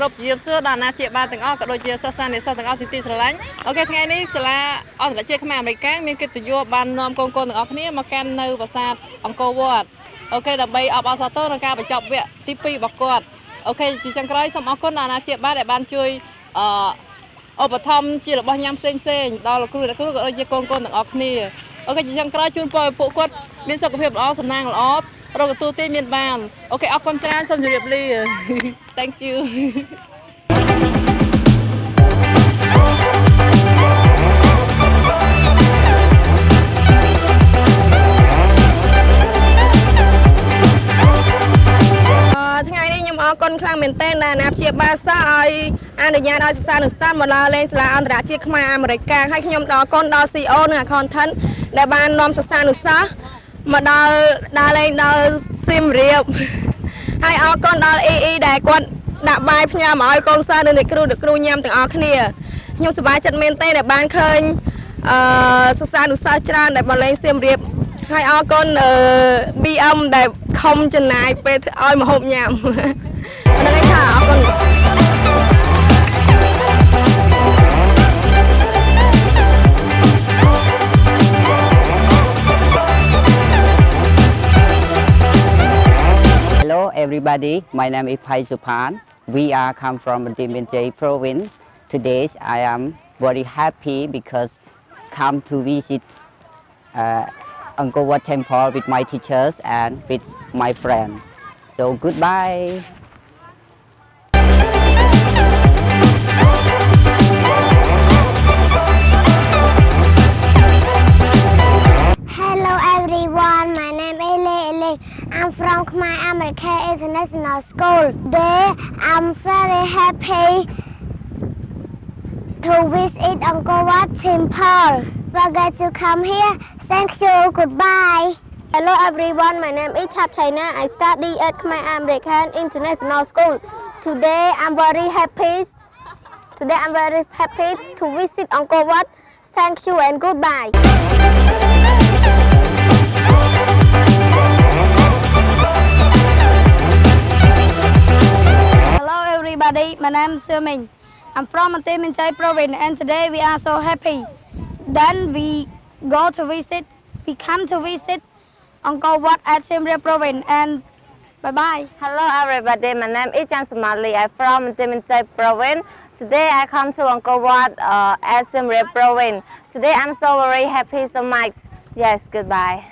บเยี่ยมเสื้อดานาเจียบานต่างออกกระโดดเยี่ยมซาในซาต่างออกที่สลายโอเคไงนี่สลาออกจากเจียขมาอเมริกันมีกิจโยบานนอมโกงต่างออกนี้มาแกนในภาษาอังกฤษโอเคดับใบออกอาซาโต้ในการไปจับเวะที่ปีบักกอดโอเคจีจังไกรสมอคนดานาเจียบ้านแต่บ้านช่วยอุปธรรมจีระบายยำเซ็งดาวครูก็เยี่ยโกงต่างออกนี้โอเคจีจังไกรช่วยปล่อยปุกกดมีสุขภาพอ้อสำนักอ้อเราก็ตัวเต้นเมียนบานโอเคเอาคอนเทนต์สมจุดเรียบ thank you ថ្ងៃនេះខ្ញុំអរគុណខ្លាំងមែនទែនដែលណាព្យាបាលសិស្សឲ្យអនុញ្ញាតឲ្យសិស្សានុសិស្សមកដល់លេងសាលាអន្តរជាតិខ្មែរអាមេរិកហើយខ្ញុំអរគុណដល់ CEO និង Accountant ដែលបាននាំសិស្សានុសិស្សមកដល់លេងដល់សៀមរាបហើយអរគុណដល់ EE ដែលគាត់ដាក់បាយផ្ញើមកឲ្យកូនសិស្សនិងអ្នកគ្រូញ៉ាំទាំងអស់គ្នាខ្ញុំសប្បាយចិត្តមែនទែនដែលបានឃើញសិស្សានុសិស្សច្រើនដែលមកលេងសៀមរាបហើយអរគុណ BM ដែលខំចំណាយពេលឲ្យម្ហូបញ៉ាំហ្នឹងឯងថាអរគុណ Hello everybody, my name is Pai Supan. We are come from Dimenjay province. Today I am very happy because come to visit Angkor Wat Temple with my teachers and with my friend. So goodbye. Hello everyone, my name is Lele. I'm from Khmer American International School. Today I'm very happy to visit Angkor Wat Temple. Forget to come here. Thank you. Goodbye. Hello everyone, my name is Chap China. I study at Khmer American International School. Today I'm very happy. To visit Angkor Wat. Thank you and goodbye. Hello everybody, my name is Seo Minh. I'm from Dimenjay province and today we are so happy. Then we come to visit Angkor Wat at Siem Reap province and bye bye. Hello everybody, my name is Chan Somali. I'm from Dimenjay province. Today I come to Angkor Wat at Siem Reap province. Today I'm so very happy so much. Yes, goodbye.